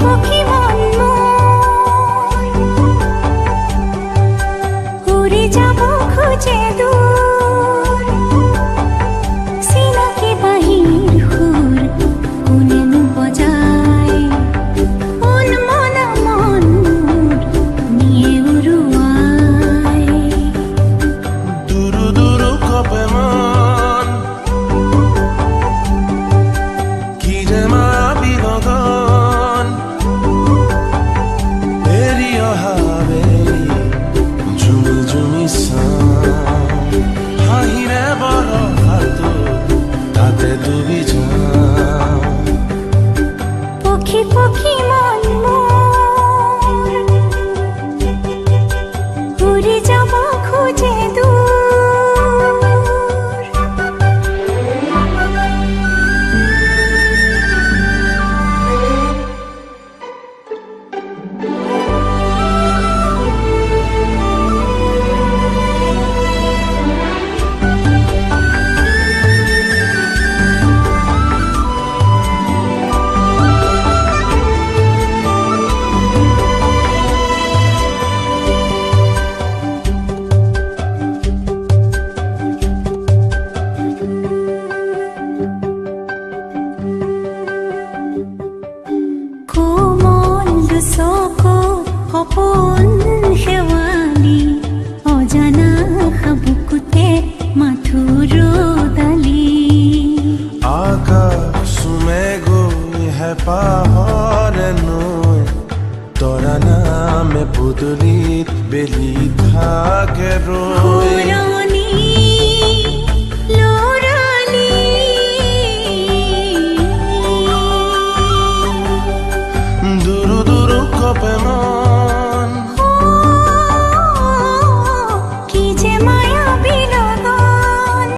পক্ষী মন উড়ে যাব খুঁজে দূর সিনাকি বাহির হুর কোনেন বজায় মন মনা মন নিয়ে উড়ুয়ায় দুরু দুরু কপে মন কি যে মায়া বিনোদন এরি অহাবেলি জুমি জুমি সাম হাহিরে বড় হাত তাতে ডুবি যাম পক্ষী পক্ষী মন উড়ে যাব খুঁজে দূর সপন হেৱালি অজানা হাবুকুতে মাথুৰ দালি আকাশ চুমে গৈ হেঁপাহৰে নৈ তৰা নামে পদূলিত বেলি থাকে ৰৈ